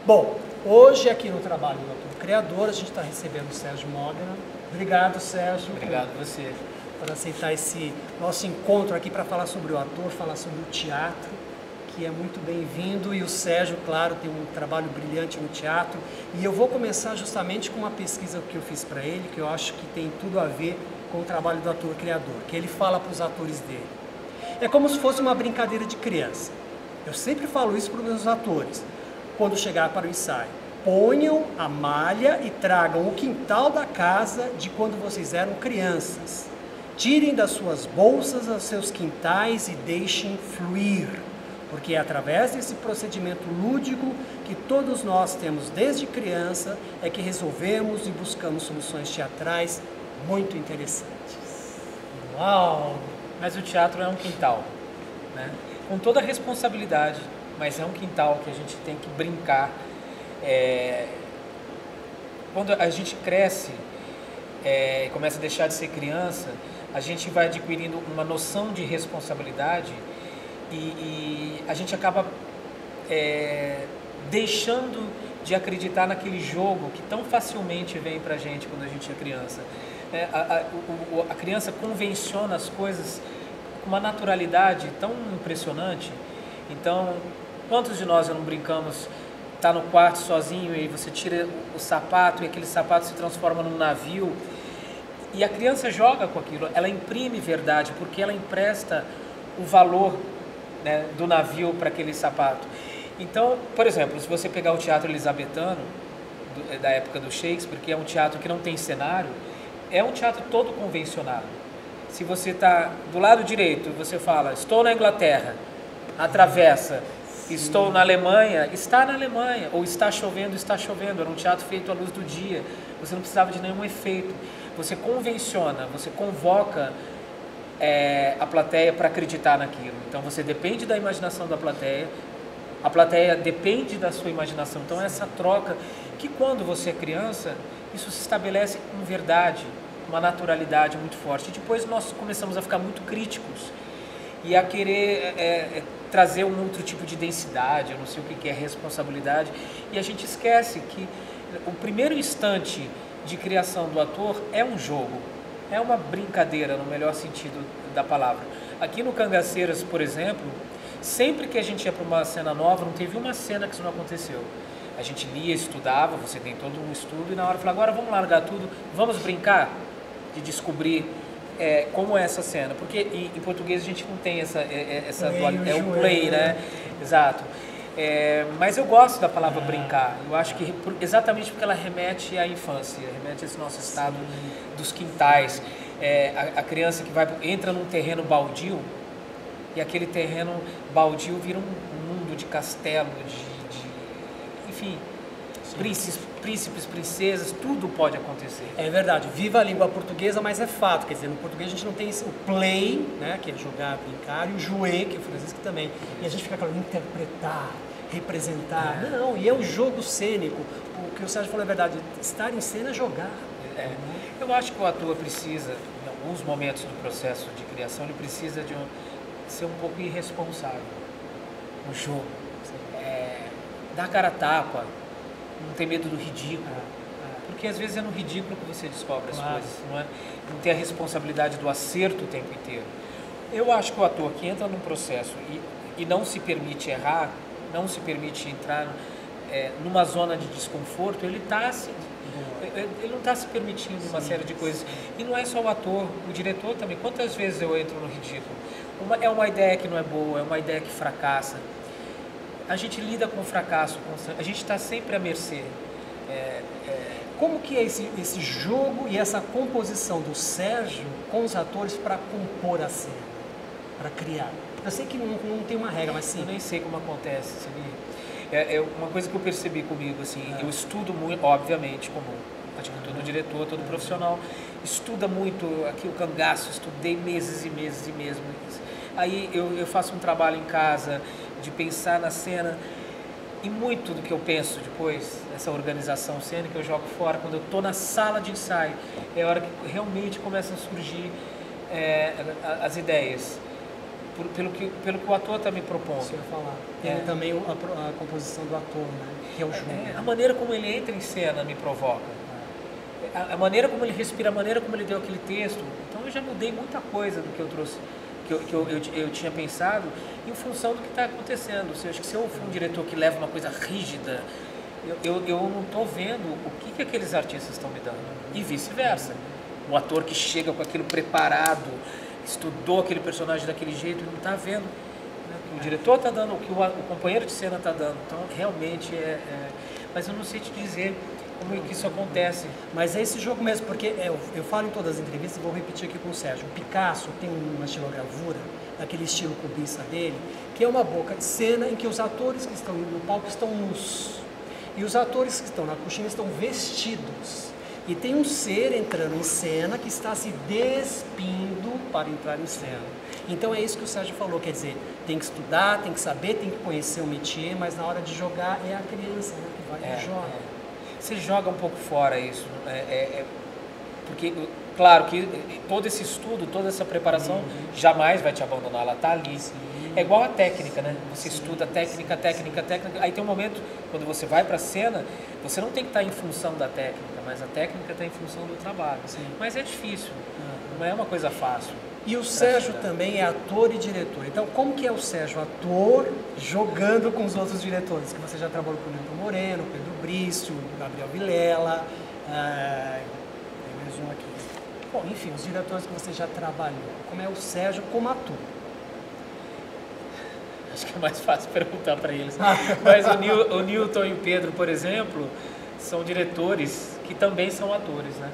Bom, hoje aqui no trabalho do Ator Criador, a gente está recebendo o Sérgio Modena. Obrigado, Sérgio. Obrigado você. Por aceitar esse nosso encontro aqui para falar sobre o ator, falar sobre o teatro, que é muito bem-vindo. E o Sérgio, claro, tem um trabalho brilhante no teatro. E eu vou começar justamente com uma pesquisa que eu fiz para ele, que eu acho que tem tudo a ver com o trabalho do Ator Criador, que ele fala para os atores dele. É como se fosse uma brincadeira de criança. Eu sempre falo isso para os meus atores, quando chegar para o ensaio. Ponham a malha e tragam o quintal da casa de quando vocês eram crianças. Tirem das suas bolsas os seus quintais e deixem fluir, porque é através desse procedimento lúdico que todos nós temos desde criança é que resolvemos e buscamos soluções teatrais muito interessantes. Uau! Mas o teatro é um quintal, né? Com toda a responsabilidade, mas é um quintal que a gente tem que brincar. Quando a gente cresce e começa a deixar de ser criança, a gente vai adquirindo uma noção de responsabilidade e a gente acaba deixando de acreditar naquele jogo que tão facilmente vem pra gente quando a gente é criança. A criança convenciona as coisas com uma naturalidade tão impressionante. Então, quantos de nós já não brincamos, tá no quarto sozinho e você tira o sapato e aquele sapato se transforma num navio e a criança joga com aquilo, ela imprime verdade porque ela empresta o valor, né, do navio para aquele sapato. Então, por exemplo, se você pegar o teatro elisabetano da época do Shakespeare, que é um teatro que não tem cenário, é um teatro todo convencionado. Se você está do lado direito, você fala, estou na Inglaterra, atravessa, estou na Alemanha, está na Alemanha, ou está chovendo, era um teatro feito à luz do dia, você não precisava de nenhum efeito, você convenciona, você convoca a plateia para acreditar naquilo, então você depende da imaginação da plateia, a plateia depende da sua imaginação, então essa troca, que quando você é criança, isso se estabelece com verdade, uma naturalidade muito forte. E depois nós começamos a ficar muito críticos e a querer trazer um outro tipo de densidade, eu não sei o que é responsabilidade, e a gente esquece que o primeiro instante de criação do ator é um jogo, é uma brincadeira no melhor sentido da palavra. Aqui no Cangaceiras, por exemplo, sempre que a gente ia para uma cena nova, não teve uma cena que isso não aconteceu. A gente lia, estudava, você tem todo um estudo, e na hora falou, agora vamos largar tudo, vamos brincar de descobrir como é essa cena. Porque em português a gente não tem essa dualidade, é o play, né? Exato. Mas eu gosto da palavra brincar, eu acho que exatamente porque ela remete à infância, remete a esse nosso estado dos quintais. A criança que entra num terreno baldio, e aquele terreno baldio vira um mundo de castelo, enfim, príncipes, princesas, tudo pode acontecer. É verdade, viva a língua portuguesa, mas é fato, quer dizer, no português a gente não tem o play, né, que é jogar, brincar, e o jouer, que é o francês que também, e a gente fica falando interpretar, representar, não, e é um jogo cênico, o que o Sérgio falou é verdade, estar em cena é jogar. Eu acho que o ator precisa, em alguns momentos do processo de criação, ele precisa ser um pouco irresponsável no jogo, dar cara a tapa, não ter medo do ridículo, porque às vezes é no ridículo que você descobre as coisas, não ter a responsabilidade do acerto o tempo inteiro. Eu acho que o ator que entra num processo e não se permite errar, não se permite entrar numa zona de desconforto, ele não está se permitindo uma série de coisas. E não é só o ator, o diretor também. Quantas vezes eu entro no ridículo? É uma ideia que não é boa, é uma ideia que fracassa. A gente lida com o fracasso constante, a gente está sempre à mercê. Como que é esse jogo e essa composição do Sérgio com os atores para compor a cena, para criar? Eu sei que não tem uma regra, mas sim. Eu nem sei como acontece, sabia? É uma coisa que eu percebi comigo, assim, eu estudo muito, obviamente, como acho que todo diretor, todo profissional, estuda muito, aqui o cangaço, estudei meses e meses e meses. Aí eu faço um trabalho em casa de pensar na cena e muito do que eu penso depois, essa organização cênica, eu jogo fora. Quando eu estou na sala de ensaio, é a hora que realmente começam a surgir as ideias. pelo que o ator está me propondo. Isso eu ia falar. Tem também a composição do ator, né? Que é o jogo. A maneira como ele entra em cena me provoca. A maneira como ele respira, a maneira como ele deu aquele texto. Então eu já mudei muita coisa do que eu trouxe, que eu tinha pensado, em função do que está acontecendo. Ou seja, que se eu for um diretor que leva uma coisa rígida, eu não estou vendo o que aqueles artistas estão me dando. E vice-versa. O ator que chega com aquilo preparado, estudou aquele personagem daquele jeito, não está vendo, né, o que o diretor está dando, o que o companheiro de cena está dando. Então, realmente Mas eu não sei te dizer como é que isso acontece. Mas é esse jogo mesmo, porque eu falo em todas as entrevistas e vou repetir aqui com o Sérgio. O Picasso tem uma estilogravura, daquele estilo cubista dele, que é uma boca de cena em que os atores que estão no palco estão nus. E os atores que estão na coxinha estão vestidos. E tem um ser entrando em cena que está se despindo para entrar em cena. Então é isso que o Sérgio falou, quer dizer, tem que estudar, tem que saber, tem que conhecer o métier, mas na hora de jogar é a criança, né, que vai e joga. Você joga um pouco fora isso, porque, claro que todo esse estudo, toda essa preparação jamais vai te abandonar, ela está ali. Sim. É igual a técnica, né? Você estuda técnica, aí tem um momento, quando você vai para a cena, você não tem que estar em função da técnica, mas a técnica está em função do trabalho. Sim. Mas é difícil, não é uma coisa fácil. E o Sérgio também é ator e diretor. Então, como que é o Sérgio, ator, jogando com os outros diretores? Que você já trabalhou com o Nilton Moreno, Pedro Brício, Gabriel Vilela, tem mais um aqui. Bom, enfim, os diretores que você já trabalhou. Como é o Sérgio como ator? Acho que é mais fácil perguntar para eles. Mas o Nilton e o Pedro, por exemplo, são diretores que também são atores, né?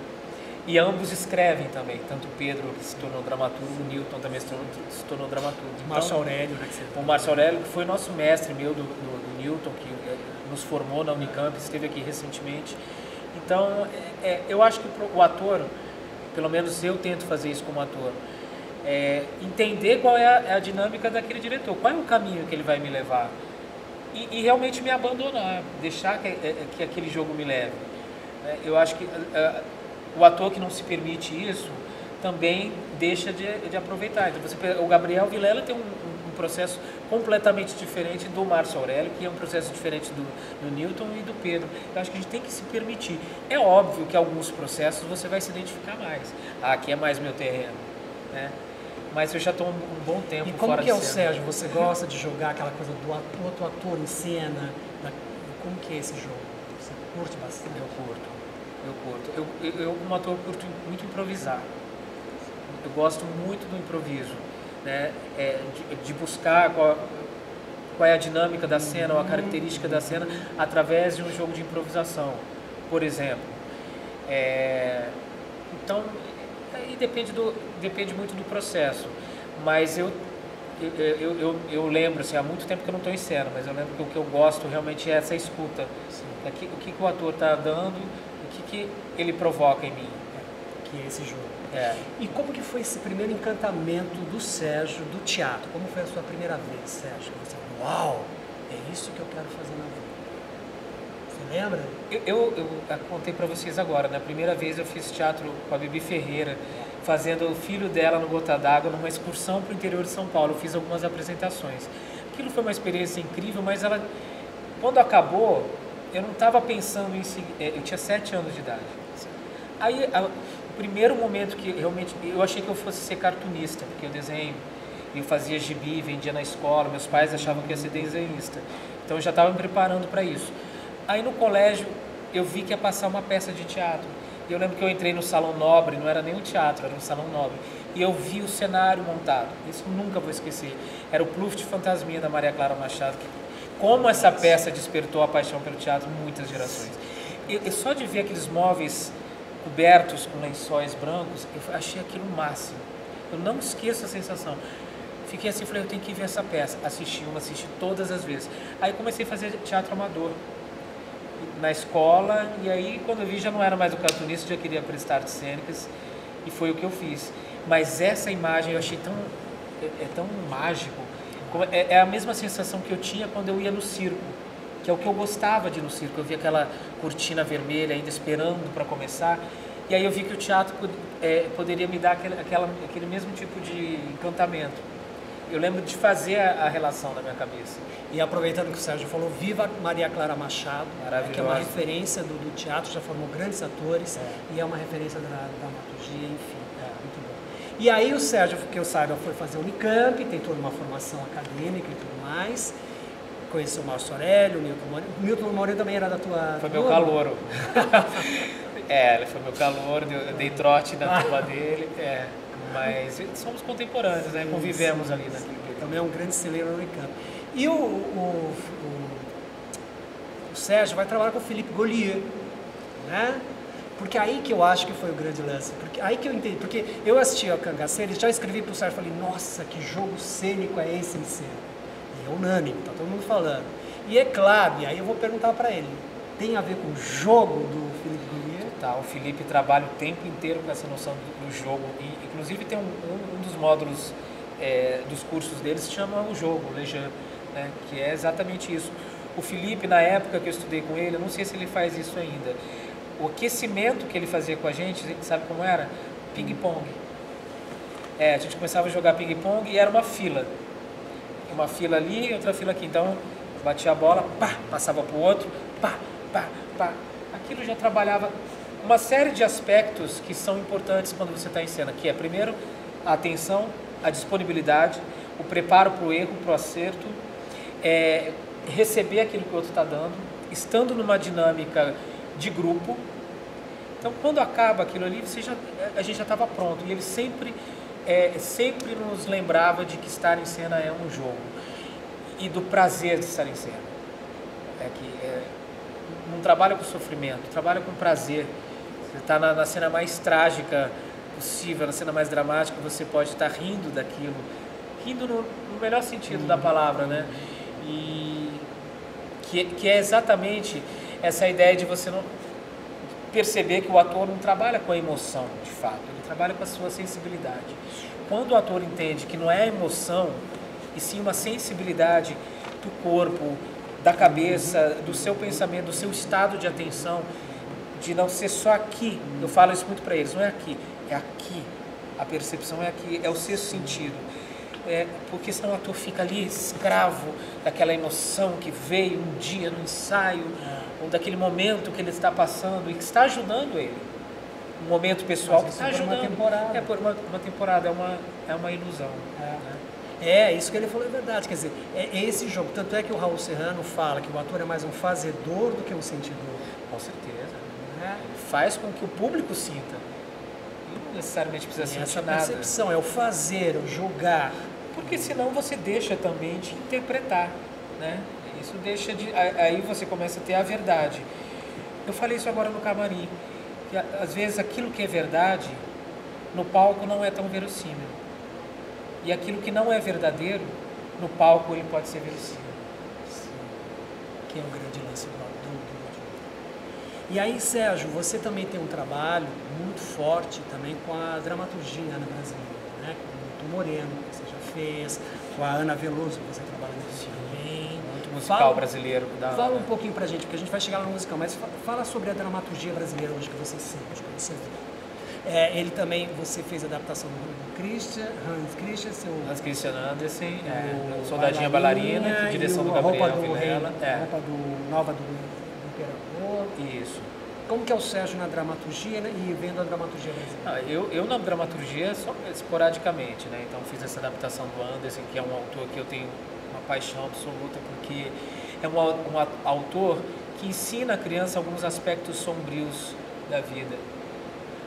E ambos escrevem também, tanto o Pedro, que se tornou dramaturgo, o Nilton também se tornou dramaturgo. Então, Márcio Aurélio, né? O Márcio Aurélio, que foi nosso mestre meu do Nilton, que nos formou na Unicamp, esteve aqui recentemente. Então, eu acho que o ator, pelo menos eu tento fazer isso como ator, entender qual é a dinâmica daquele diretor, qual é o caminho que ele vai me levar e realmente me abandonar, deixar que aquele jogo me leve. Eu acho que o ator que não se permite isso também deixa de aproveitar. Então, o Gabriel Vilela tem um processo completamente diferente do Márcio Aurélio, que é um processo diferente do Nilton e do Pedro. Eu acho que a gente tem que se permitir. É óbvio que alguns processos você vai se identificar mais. Aqui é mais meu terreno, né? Mas eu já estou um bom tempo fora de cena. E como que é o Sérgio? Você gosta de jogar aquela coisa do outro ator em cena? Como que é esse jogo? Você curte bastante? Eu curto. Eu como ator, curto muito improvisar. Eu gosto muito do improviso, né? De buscar qual é a dinâmica da cena ou a característica da cena através de um jogo de improvisação, por exemplo. Então, aí depende muito do processo, mas eu lembro, assim, há muito tempo que eu não estou em cena, mas eu lembro que o que eu gosto realmente é essa escuta. O que o ator está dando, o que ele provoca em mim. Que é esse jogo. E como que foi esse primeiro encantamento do Sérgio do teatro? Como foi a sua primeira vez, Sérgio? Que você falou, uau, é isso que eu quero fazer na vida. Você lembra? Eu contei para vocês agora, na primeira vez eu fiz teatro com a Bibi Ferreira, fazendo o filho dela no Gota d'Água, numa excursão para o interior de São Paulo. Eu fiz algumas apresentações. Aquilo foi uma experiência incrível, mas quando acabou, eu não estava pensando em seguir. Eu tinha 7 anos de idade. Aí, o primeiro momento que realmente eu achei que eu fosse ser cartunista, porque eu desenho, eu fazia gibi, vendia na escola, meus pais achavam que ia ser desenhista. Então eu já estava me preparando para isso. Aí no colégio eu vi que ia passar uma peça de teatro. E eu lembro que eu entrei no Salão Nobre, não era nem um teatro, era um Salão Nobre. E eu vi o cenário montado. Isso eu nunca vou esquecer. Era o Pluft Fantasminha da Maria Clara Machado. Como essa peça despertou a paixão pelo teatro em muitas gerações. E só de ver aqueles móveis cobertos com lençóis brancos, eu achei aquilo o máximo. Eu não esqueço a sensação. Fiquei assim, falei, eu tenho que ver essa peça. Assisti todas as vezes. Aí comecei a fazer teatro amador na escola, e aí quando eu vi já não era mais o cartunista, já queria prestar artes cênicas, e foi o que eu fiz. Mas essa imagem eu achei tão mágico. É a mesma sensação que eu tinha quando eu ia no circo, que é o que eu gostava de ir no circo. Eu via aquela cortina vermelha ainda esperando para começar, e aí eu vi que o teatro poderia me dar aquele mesmo tipo de encantamento. eu lembro de fazer a relação na minha cabeça. E aproveitando que o Sérgio falou, viva Maria Clara Machado, que é uma referência do teatro, já formou grandes atores e é uma referência da dramaturgia, enfim, muito bom. E aí o Sérgio, que eu saiba, foi fazer o Unicamp, tem toda uma formação acadêmica e tudo mais, conheceu o Márcio Aurélio, o Milton Moreira. O Milton Moreira também era da tua... Foi meu calouro. Ele foi meu calouro, eu dei trote na turma dele, mas somos contemporâneos, né? Convivemos ali naquele período. Também é um grande celeiro no Unicamp. E o Sérgio vai trabalhar com o Philippe Gaulier, né? Porque aí que eu acho que foi o grande lance, porque aí que eu entendi, porque eu assisti ao Cangaceiro, já escrevi pro Sérgio e falei, nossa, que jogo cênico é esse em cena? E é unânime, tá todo mundo falando. E é claro, e aí eu vou perguntar para ele, tem a ver com o jogo do Philippe Gaulier? Tá, o Felipe trabalha o tempo inteiro com essa noção do jogo, e inclusive tem um dos módulos dos cursos dele se chama o jogo, o Lejeune, né, que é exatamente isso. O Felipe, na época que eu estudei com ele, eu não sei se ele faz isso ainda, o aquecimento que ele fazia com a gente, sabe como era? Ping-pong. A gente começava a jogar ping-pong e era uma fila ali e outra fila aqui, então batia a bola, pá, passava para o outro, pá, pá, pá. Aquilo já trabalhava uma série de aspectos que são importantes quando você está em cena, que é, primeiro, a atenção, a disponibilidade, o preparo para o erro, para o acerto, receber aquilo que o outro está dando, estando numa dinâmica de grupo. Então, quando acaba aquilo ali, a gente já estava pronto. E ele sempre nos lembrava de que estar em cena é um jogo e do prazer de estar em cena. Não trabalha com sofrimento, trabalha com prazer. Você está na cena mais trágica possível, na cena mais dramática, você pode estar rindo daquilo, rindo no melhor sentido da palavra, né? E que é exatamente essa ideia de você não perceber que o ator não trabalha com a emoção, de fato, ele trabalha com a sua sensibilidade. Quando o ator entende que não é a emoção, e sim uma sensibilidade do corpo, da cabeça, do seu pensamento, do seu estado de atenção, de não ser só aqui, eu falo isso muito para eles, não é aqui, é aqui, a percepção é aqui, é o sexto sentido. Porque senão o ator fica ali escravo daquela emoção que veio um dia no ensaio, ou daquele momento que ele está passando e que está ajudando ele. Um momento pessoal que está ajudando. Uma temporada. Por uma temporada, é uma ilusão. Isso que ele falou é verdade, quer dizer, é esse jogo. Tanto é que o Raul Serrano fala que o ator é mais um fazedor do que um sentidor. Com certeza. Ele faz com que o público sinta. E não necessariamente precisa sentir essa nada. percepção, é o fazer, o jogar. Porque senão você deixa também de interpretar, né? Isso deixa de... Aí você começa a ter a verdade. Eu falei isso agora no camarim, que às vezes aquilo que é verdade, no palco não é tão verossímil. E aquilo que não é verdadeiro, no palco ele pode ser verossímil. Sim. Que é o grande lance do E aí, Sérgio, você também tem um trabalho muito forte também com a dramaturgia brasileira, né? Com o Milton Moreno, que você já fez, com a Ana Veloso, que você trabalha nisso também. Muito musical brasileiro. Fala um pouquinho pra gente, porque a gente vai chegar no musical, mas fala sobre a dramaturgia brasileira hoje que você sente, que você vê. Ele também, você fez a adaptação do Hans Christian Andersen, Soldadinha Bailarina, direção do Gabriel Vilela. A roupa nova do Imperador. Isso. Como que é o Sérgio na dramaturgia e vendo a dramaturgia brasileira? Eu na dramaturgia só esporadicamente, né? Então fiz essa adaptação do Andersen, que é um autor que eu tenho uma paixão absoluta, porque é um autor que ensina a criança alguns aspectos sombrios da vida.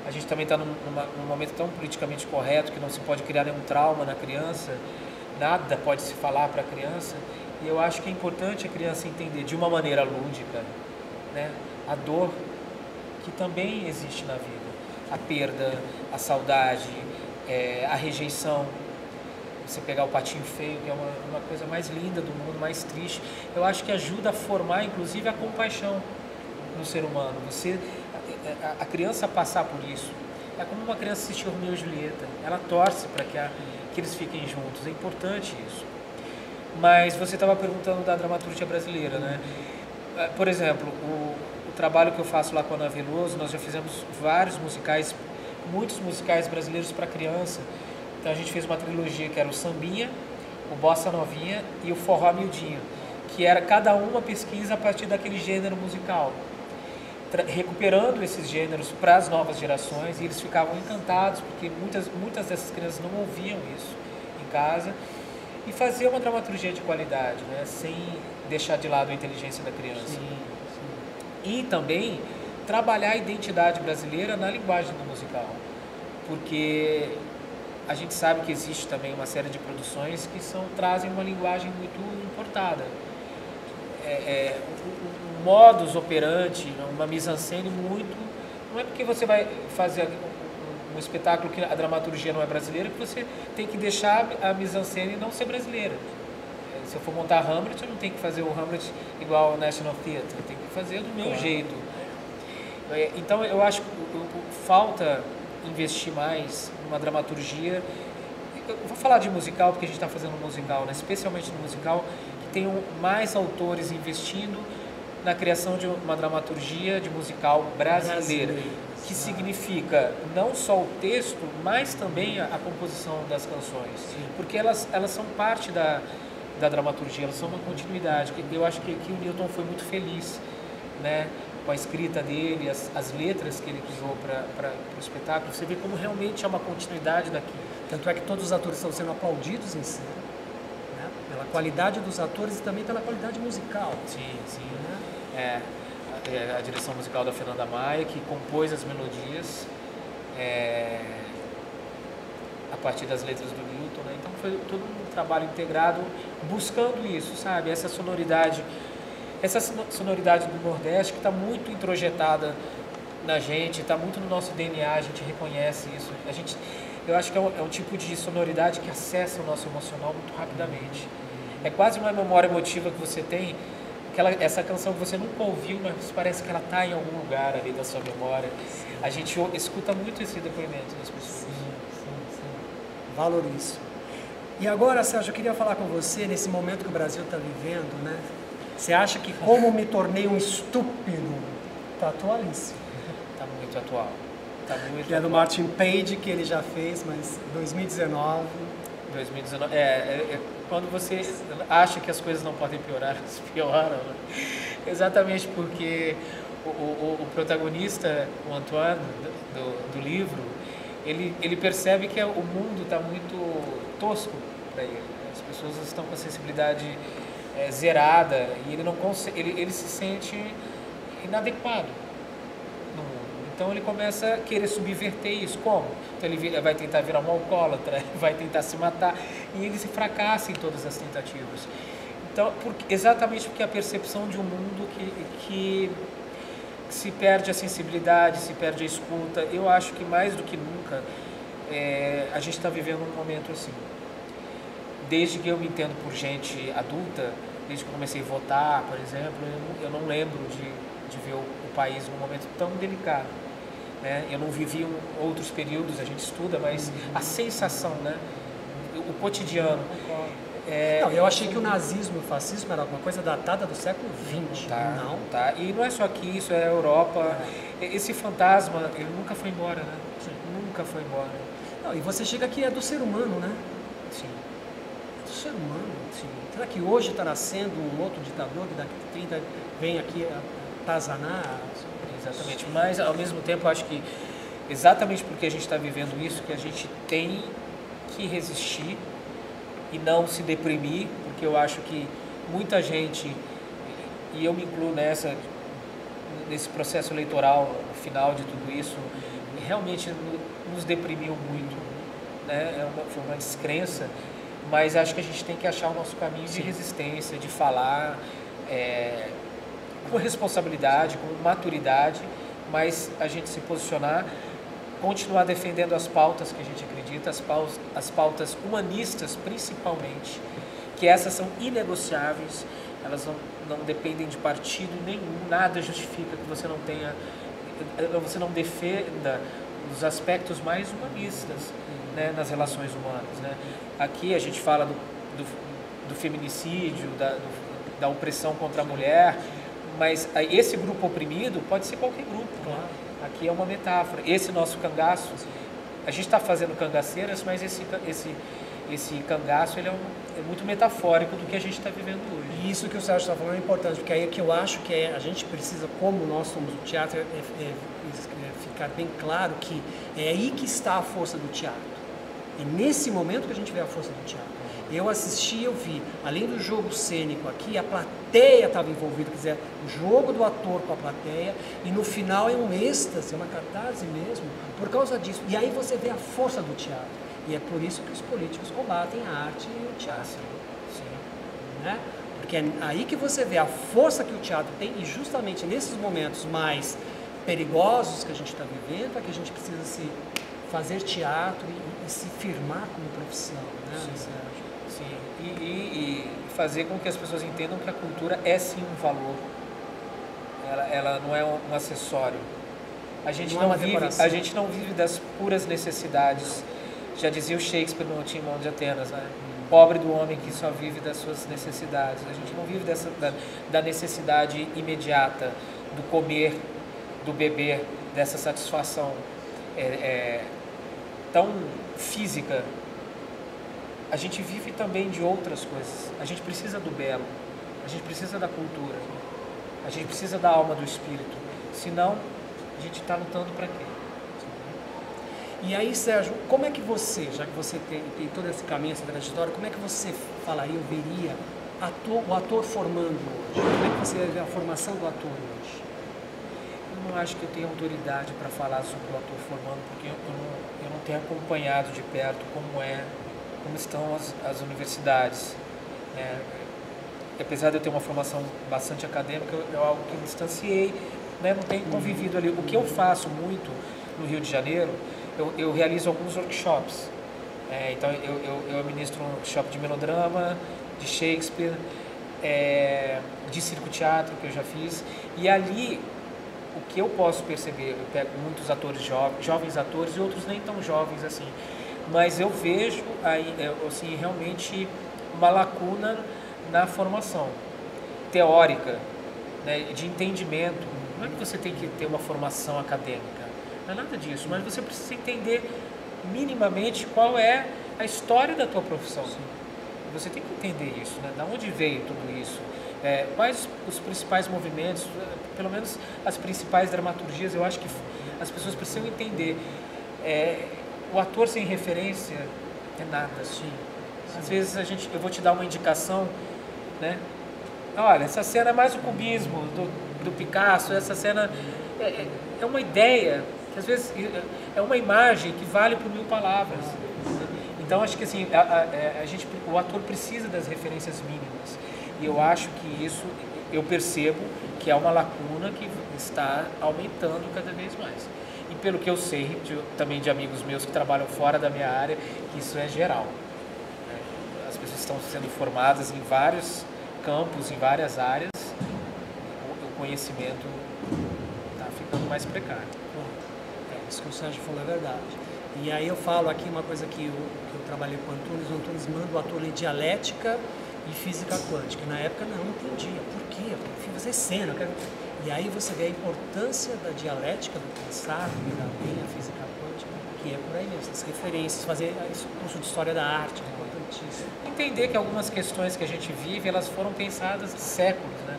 A gente também está num momento tão politicamente correto que não se pode criar nenhum trauma na criança, nada pode se falar para a criança, e eu acho que é importante a criança entender de uma maneira lúdica, né, a dor que também existe na vida, a perda, a saudade, a rejeição. Você pegar o Patinho Feio, que é uma coisa mais linda do mundo, mais triste, eu acho que ajuda a formar inclusive a compaixão no ser humano. A criança passar por isso é como uma criança assistir Romeu e Julieta, ela torce para que eles fiquem juntos, é importante isso. Mas você estava perguntando da dramaturgia brasileira, né? Por exemplo, o trabalho que eu faço lá com a Ana Veloso, nós já fizemos vários musicais, muitos musicais brasileiros para criança. Então a gente fez uma trilogia que era o Sambinha, o Bossa Novinha e o Forró Miudinho, que era cada uma pesquisa a partir daquele gênero musical, recuperando esses gêneros para as novas gerações, e eles ficavam encantados, porque muitas dessas crianças não ouviam isso em casa, e fazer uma dramaturgia de qualidade, né, sem deixar de lado a inteligência da criança. Sim, sim. E também trabalhar a identidade brasileira na linguagem do musical, porque a gente sabe que existe também uma série de produções que trazem uma linguagem muito importada. Um modus operandi, uma mise-en-scène muito... Não é porque você vai fazer um espetáculo que a dramaturgia não é brasileira que você tem que deixar a mise-en-scène não ser brasileira. Se eu for montar Hamlet, eu não tenho que fazer o Hamlet igual ao National Theatre, eu tenho que fazer do meu jeito. Então eu acho que falta investir mais numa dramaturgia. Eu vou falar de musical porque a gente está fazendo um musical, né? Especialmente no musical, que tenham mais autores investindo na criação de uma dramaturgia de musical brasileira, que significa não só o texto, mas também a composição das canções. Sim. Porque elas são parte da dramaturgia, elas são uma continuidade. Eu acho que aqui o Newton foi muito feliz, né, com a escrita dele, as letras que ele criou para o espetáculo. Você vê como realmente é uma continuidade daquilo. Tanto é que todos os atores estão sendo aplaudidos em cena, né, pela qualidade dos atores e também pela qualidade musical. Sim, sim. Né? A direção musical da Fernanda Maia, que compôs as melodias a partir das letras do Newton, né? Então foi todo um trabalho integrado buscando isso, sabe? Essa sonoridade do Nordeste que está muito introjetada na gente, está muito no nosso DNA, a gente reconhece isso. Eu acho que é um tipo de sonoridade que acessa o nosso emocional muito rapidamente. É quase uma memória emotiva que você tem, essa canção que você nunca ouviu, mas parece que ela está em algum lugar ali da sua memória. A gente escuta muito esse depoimento das pessoas. Sim. Valorizo. E agora, Sérgio, eu queria falar com você nesse momento que o Brasil está vivendo, né? Você acha que como me tornei um estúpido? Está atualíssimo. Está muito atual. Que é do Martin Page, que ele já fez, mas 2019... 2019, quando você acha que as coisas não podem piorar, elas pioram, né? Exatamente porque o protagonista, o Antoine, do livro, ele percebe que o mundo está muito tosco para ele. As pessoas estão com a sensibilidade zerada e ele se sente inadequado no mundo. Então ele começa a querer subverter isso. Como? Então ele vai tentar virar um alcoólatra, ele vai tentar se matar, e ele se fracassa em todas as tentativas. Então, exatamente porque a percepção de um mundo que se perde a sensibilidade, se perde a escuta. Eu acho que mais do que nunca a gente está vivendo um momento assim. Desde que eu me entendo por gente adulta, desde que eu comecei a votar, por exemplo, eu não lembro de ver o país num momento tão delicado. Né? Eu não vivi outros períodos, a gente estuda, mas a sensação, né? O cotidiano. Não, eu achei que o nazismo e o fascismo era alguma coisa datada do século XX. Não. Tá. E não é só aqui, isso é a Europa. Esse fantasma, ele nunca foi embora, né? Sim. Nunca foi embora. Não, e você chega aqui, é do ser humano, né? Sim. É do ser humano. Sim. Será que hoje está nascendo um outro ditador que daqui a 30 vem aqui atazanar? Exatamente. Mas, ao mesmo tempo, eu acho que exatamente porque a gente está vivendo isso, que a gente tem que resistir e não se deprimir, porque eu acho que muita gente, e eu me incluo nesse processo eleitoral, no final de tudo isso, realmente nos deprimiu muito, né? Foi uma descrença, mas acho que a gente tem que achar o nosso caminho de resistência, de falar com responsabilidade, com maturidade, mas a gente se posicionar, continuar defendendo as pautas que a gente acredita, as pautas humanistas principalmente, que essas são inegociáveis, elas não dependem de partido nenhum, nada justifica que você não defenda os aspectos mais humanistas, né, nas relações humanas, né? Aqui a gente fala do feminicídio, da opressão contra a mulher, mas esse grupo oprimido pode ser qualquer grupo, né? Aqui é uma metáfora. Esse nosso cangaço, a gente está fazendo cangaceiras, mas esse cangaço ele é muito metafórico do que a gente está vivendo hoje. E isso que o Sérgio está falando é importante, porque aí é que eu acho que a gente precisa, como nós somos o teatro, ficar bem claro que é aí que está a força do teatro. É nesse momento que a gente vê a força do teatro. Eu assisti, eu vi, além do jogo cênico aqui, a plateia estava envolvida, quer dizer, o jogo do ator com a plateia, e no final é um êxtase, é uma catarse mesmo, por causa disso. E aí você vê a força do teatro. E é por isso que os políticos combatem a arte e o teatro. Sim. Né? Porque é aí que você vê a força que o teatro tem, e justamente nesses momentos mais perigosos que a gente está vivendo, é que a gente precisa se fazer teatro e se firmar como profissão. Né? Sim. E fazer com que as pessoas entendam que a cultura é sim um valor. Ela não é um acessório. A gente não vive das puras necessidades. Já dizia o Shakespeare no Timão de Atenas, né? Pobre do homem que só vive das suas necessidades. A gente não vive da necessidade imediata, do comer, do beber, dessa satisfação tão física. A gente vive também de outras coisas. A gente precisa do belo, a gente precisa da cultura, a gente precisa da alma, do espírito. Senão, a gente está lutando para quê? E aí, Sérgio, como é que você, já que você tem todo esse caminho, essa trajetória, como é que você falaria, ou veria o ator formando hoje? Como é que você vê a formação do ator hoje? Eu não acho que eu tenho autoridade para falar sobre o ator formando, porque eu não tenho acompanhado de perto como estão as universidades. Apesar de eu ter uma formação bastante acadêmica, é algo que me distanciei, né? Não tenho convivido ali. O que eu faço muito no Rio de Janeiro, eu realizo alguns workshops. Então eu ministro um workshop de melodrama, de Shakespeare, de circo-teatro que eu já fiz, e ali o que eu posso perceber, eu pego muitos atores jovens atores e outros nem tão jovens assim, mas eu vejo aí, assim, realmente uma lacuna na formação teórica, né, de entendimento. Não é que você tem que ter uma formação acadêmica, não é nada disso, mas você precisa entender minimamente qual é a história da tua profissão. Sim. Você tem que entender isso, né? Da onde veio tudo isso, quais os principais movimentos, pelo menos as principais dramaturgias. Eu acho que as pessoas precisam entender. O ator sem referência é nada. Sim. Às vezes eu vou te dar uma indicação, né? Olha, essa cena é mais o cubismo do Picasso, essa cena é uma ideia, que às vezes é uma imagem que vale por 1000 palavras. Então acho que assim, o ator precisa das referências mínimas, e eu acho que isso, eu percebo que é uma lacuna que está aumentando cada vez mais. E pelo que eu sei, também de amigos meus que trabalham fora da minha área, que isso é geral. As pessoas estão sendo formadas em vários campos, em várias áreas, o conhecimento está ficando mais precário. Isso que o Sérgio falou é verdade. E aí eu falo aqui uma coisa que eu trabalhei com o Antunes manda o ator ler dialética e física quântica. Na época não entendia. Por quê? Eu fui fazer cena. E aí você vê a importância da dialética, do pensar, da bem a física quântica, que é por aí mesmo, as referências, fazer curso de história da arte, é importantíssimo. Entender que algumas questões que a gente vive, elas foram pensadas há séculos, né?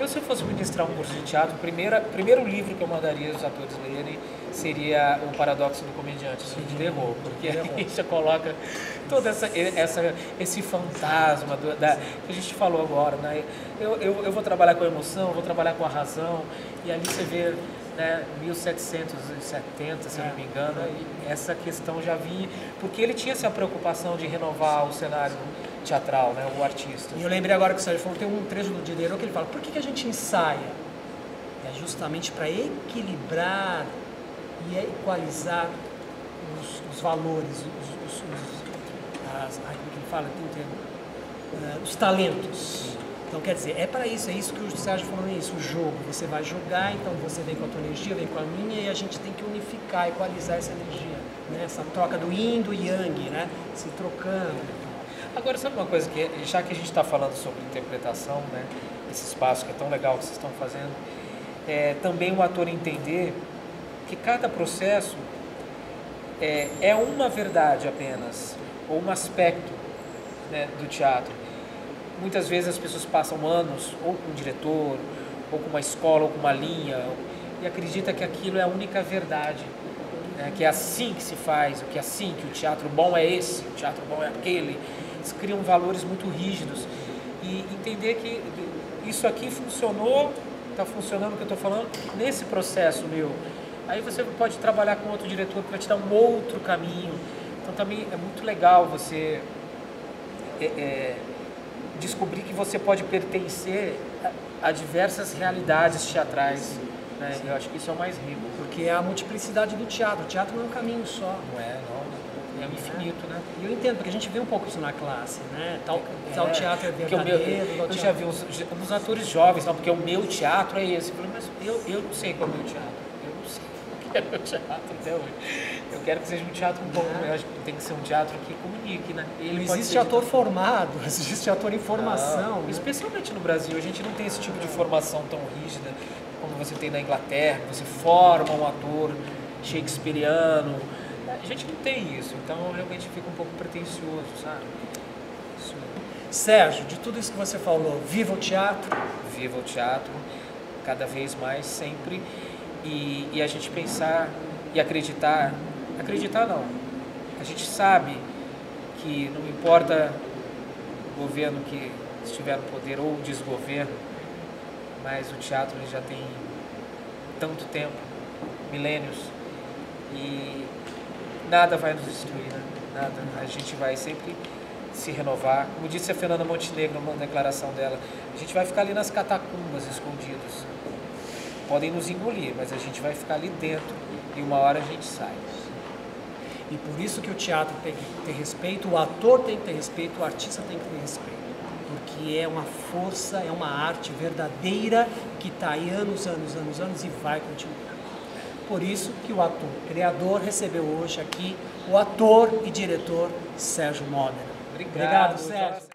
Se eu fosse ministrar um curso de teatro, o primeiro livro que eu mandaria os atores lerem seria O Paradoxo do Comediante, de terror, porque aí já coloca todo esse fantasma que a gente falou agora, né? Eu vou trabalhar com a emoção, vou trabalhar com a razão, e ali você vê, né, 1770, se eu não me engano, essa questão já vinha, porque ele tinha essa preocupação de renovar o cenário teatral, né, o artista. E eu lembrei agora que o Sérgio falou, tem um trecho do Diderot que ele fala, por que a gente ensaia? É justamente para equilibrar e equalizar os valores, como que ele fala? Tem um termo, os talentos. Então, quer dizer, é para isso, é isso que o Sérgio falou, é isso, o jogo. Você vai jogar, então você vem com a tua energia, vem com a minha, e a gente tem que unificar, equalizar essa energia, né? Essa troca do yin e do yang, né? Se trocando. Agora, sabe uma coisa, já que a gente está falando sobre interpretação, né? Esse espaço que é tão legal que vocês estão fazendo, também o ator entender que cada processo é uma verdade apenas, ou um aspecto, né, do teatro. Muitas vezes as pessoas passam anos ou com um diretor, ou com uma escola, ou com uma linha, e acredita que aquilo é a única verdade, né, que é assim que se faz, que é assim, que o teatro bom é esse, o teatro bom é aquele. Eles criam valores muito rígidos. E entender que isso aqui funcionou, está funcionando o que eu estou falando, nesse processo meu. Aí você pode trabalhar com outro diretor que vai te dar um outro caminho. Então também é muito legal você descobrir que você pode pertencer a diversas realidades teatrais. Né? Eu acho que isso é o mais rico. Porque é a multiplicidade do teatro. O teatro não é um caminho só. Não é, não. É um infinito, né? E eu entendo, porque a gente vê um pouco isso na classe, né? Tal teatro é verdadeiro. Eu já vi uns atores jovens, não, porque o meu teatro é esse. Mas eu não sei qual é o meu teatro. Eu não sei o que é o meu teatro até hoje. Eu quero que seja um teatro bom. Eu acho que tem que ser um teatro que comunique, né? Ele não existe ator formado, existe ator em formação. Né? Especialmente no Brasil, a gente não tem esse tipo de formação tão rígida como você tem na Inglaterra. Você forma um ator shakespeariano. A gente não tem isso, então realmente fica um pouco pretensioso, sabe? Isso. Sérgio, de tudo isso que você falou, viva o teatro? Viva o teatro, cada vez mais, sempre. E a gente pensar e acreditar não, a gente sabe que não importa o governo que estiver no poder ou o desgoverno, mas o teatro ele já tem tanto tempo, milênios, e nada vai nos destruir, né? Nada. A gente vai sempre se renovar. Como disse a Fernanda Montenegro numa declaração dela, a gente vai ficar ali nas catacumbas escondidos. Podem nos engolir, mas a gente vai ficar ali dentro e uma hora a gente sai. E por isso que o teatro tem que ter respeito, o ator tem que ter respeito, o artista tem que ter respeito. Porque é uma força, é uma arte verdadeira que está aí anos e vai continuar. Por isso que o ator criador recebeu hoje aqui o ator e diretor Sérgio Modena. Obrigado, Sérgio.